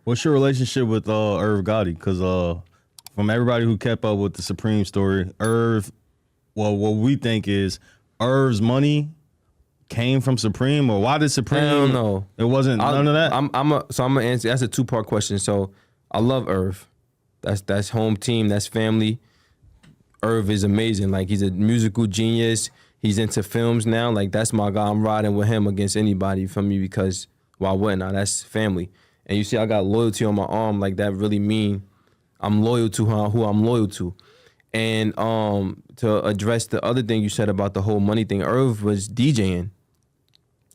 What's your relationship with Irv Gotti? Because from everybody who kept up with the Supreme story, Irv, well, what we think is Irv's money came from Supreme, or why did Supreme? I don't know. It wasn't none of that. I'm gonna answer. That's a 2-part question. So I love Irv. That's home team. That's family. Irv is amazing. Like, he's a musical genius. He's into films now. Like, that's my guy. I'm riding with him against anybody from me because why wouldn't I? That's family. And you see, I got loyalty on my arm. Like, that really mean I'm loyal to who I'm loyal to. And to address the other thing you said about the whole money thing, Irv was DJing.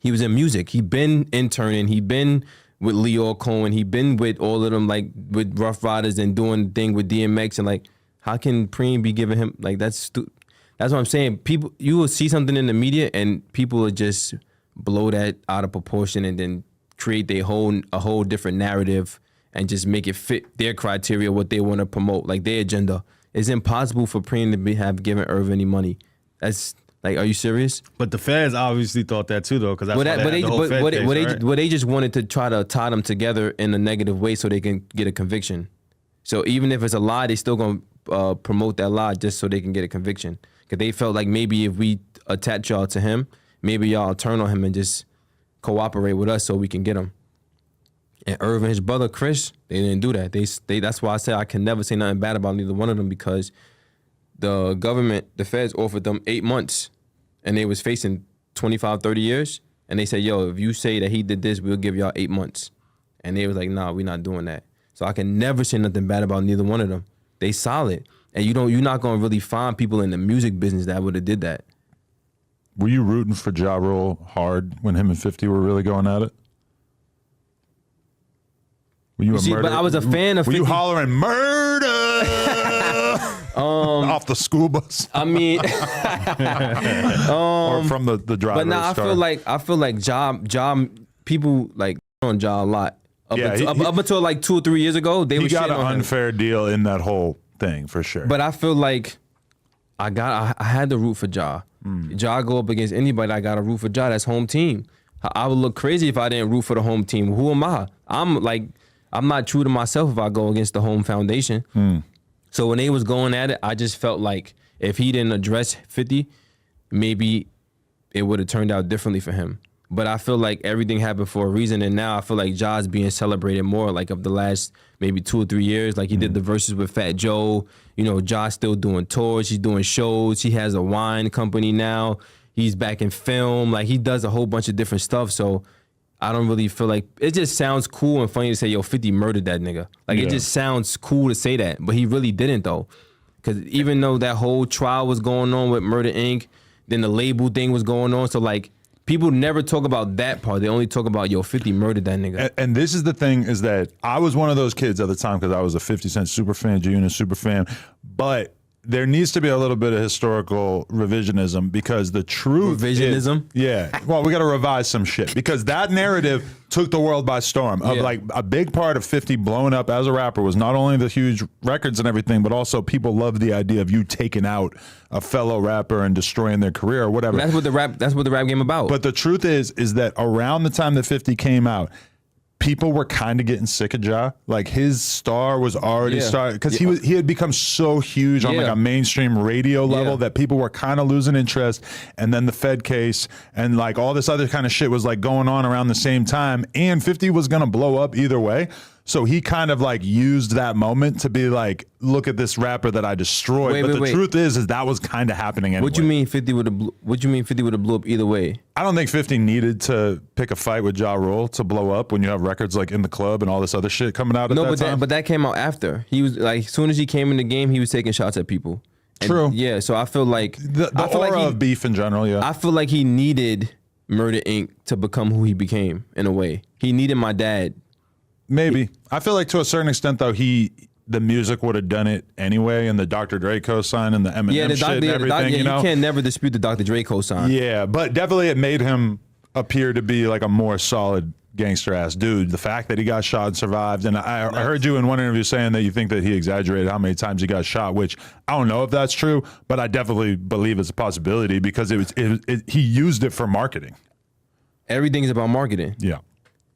He was in music. He been interning. He been with Leo Cohen. He been with all of them, like with Rough Riders and doing the thing with DMX. And like, how can Preem be giving him, like, that's what I'm saying. People, you will see something in the media and people will just blow that out of proportion and then create a whole different narrative and just make it fit their criteria, what they want to promote, like their agenda. It's impossible for Preem to have given Irv any money. That's like, are you serious? But the feds obviously thought that too, though, because that's they just wanted to try to tie them together in a negative way so they can get a conviction. So even if it's a lie, they still gonna promote that lie just so they can get a conviction. Because they felt like maybe if we attach y'all to him, maybe y'all turn on him and just cooperate with us so we can get him. And Irv and his brother Chris, they didn't do that. They that's why I said I can never say nothing bad about neither one of them, because the government, the feds offered them 8 months and they was facing 25, 30 years. And they said, yo, if you say that he did this, we'll give y'all 8 months. And they was like, nah, we're not doing that. So I can never say nothing bad about neither one of them. They solid. And you're not gonna really find people in the music business that would have did that. Were you rooting for Ja Rule hard when him and 50 were really going at it? Were you but I was a fan of 50. Were you hollering murder off the school bus? I mean, or from the driver. But now I feel like Ja people like on Ja a lot. Up until like 2 or 3 years ago, they were got shitting an on unfair him. deal in that whole thing for sure. But I feel like I had to root for Ja. Ja go up against anybody, I got to root for Ja. That's home team. I would look crazy if I didn't root for the home team. Who am I? I'm not true to myself if I go against the home foundation. So when they was going at it, I just felt like if he didn't address 50, maybe it would have turned out differently for him. But I feel like everything happened for a reason, and now I feel like Ja's being celebrated more, like of the last maybe 2 or 3 years. Like he did the verses with Fat Joe. You know, Ja's still doing tours. He's doing shows. He has a wine company now. He's back in film. Like he does a whole bunch of different stuff. So I don't really feel like, it just sounds cool and funny to say, yo, 50 murdered that nigga. Like it just sounds cool to say that, but he really didn't though. Because even though that whole trial was going on with Murder Inc., then the label thing was going on. So like, people never talk about that part. They only talk about, yo, 50 murdered that nigga. And this is the thing, is that I was one of those kids at the time because I was a 50 Cent super fan, G-Unit super fan. But there needs to be a little bit of historical revisionism, because the truth Revisionism? Well, we got to revise some shit, because that narrative took the world by storm. Of like a big part of 50 blowing up as a rapper was not only the huge records and everything, but also people loved the idea of you taking out a fellow rapper and destroying their career or whatever. That's what the rap game about. But the truth is that around the time that 50 came out, people were kind of getting sick of Ja. Like his star was already started, because he had become so huge on like a mainstream radio level that people were kind of losing interest. And then the Fed case and like all this other kind of shit was like going on around the same time, and 50 was gonna blow up either way. So he kind of like used that moment to be like, look at this rapper that I destroyed. But the truth is that was kind of happening anyway. What you mean 50 would have blew up either way? I don't think 50 needed to pick a fight with Ja Rule to blow up when you have records like In the Club and all this other shit coming out at that time. But that came out after. He was like, as soon as he came in the game, he was taking shots at people. And True. Yeah, so I feel like the aura of beef in general, I feel like he needed Murder Inc. to become who he became in a way. He needed my dad. Maybe. I feel like to a certain extent, though, the music would have done it anyway, and the Dr. Dre co-sign and the Eminem shit and everything, you know? You can't never dispute the Dr. Dre co-sign. Yeah, but definitely it made him appear to be like a more solid gangster-ass dude. The fact that he got shot and survived, and I heard you in one interview saying that you think that he exaggerated how many times he got shot, which I don't know if that's true, but I definitely believe it's a possibility, because he used it for marketing. Everything's about marketing. Yeah.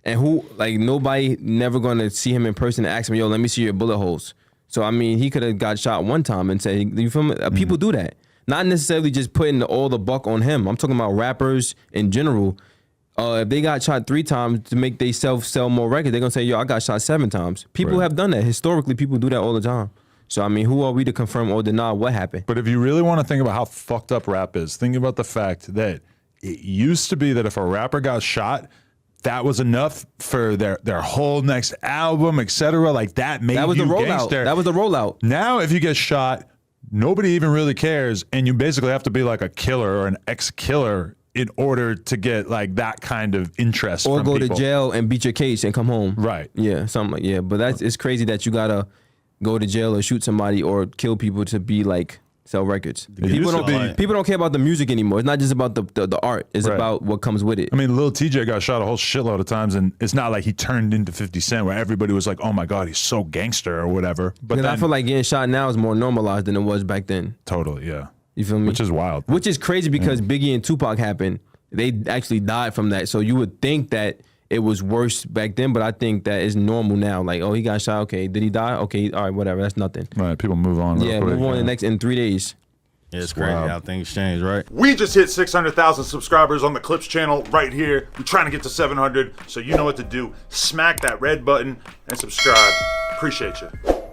And who, like, nobody never gonna see him in person and ask him, yo, let me see your bullet holes. So, I mean, he could have got shot one time and say, you feel me? People do that. Not necessarily just putting all the buck on him. I'm talking about rappers in general. If they got shot 3 times to make themselves sell more records, they're gonna say, yo, I got shot 7 times. People have done that. Historically, people do that all the time. So, I mean, who are we to confirm or deny what happened? But if you really want to think about how fucked up rap is, think about the fact that it used to be that if a rapper got shot, that was enough for their whole next album, etc. Like that made that was you the rollout. gangster. That was the rollout. Now, if you get shot, nobody even really cares, and you basically have to be like a killer or an ex-killer in order to get like that kind of interest. Or from go people. to jail and beat your case and come home. Right. Yeah, something like But it's crazy that you gotta go to jail or shoot somebody or kill people to be like sell records. People don't care about the music anymore. It's not just about the art. It's about what comes with it. I mean, Lil TJ got shot a whole shitload of times, and it's not like he turned into 50 Cent where everybody was like, oh my God, he's so gangster or whatever. But then, I feel like getting shot now is more normalized than it was back then. Totally, yeah. You feel me? Which is wild. Which is crazy because Biggie and Tupac happened. They actually died from that. So you would think that it was worse back then, but I think that it's normal now. Like, oh, he got shot. Okay, did he die? Okay, all right, whatever. That's nothing. Right, people move on. Yeah, move on in 3 days. Yeah, it's crazy how things change, right? We just hit 600,000 subscribers on the Clips channel right here. We're trying to get to 700, so you know what to do. Smack that red button and subscribe. Appreciate you.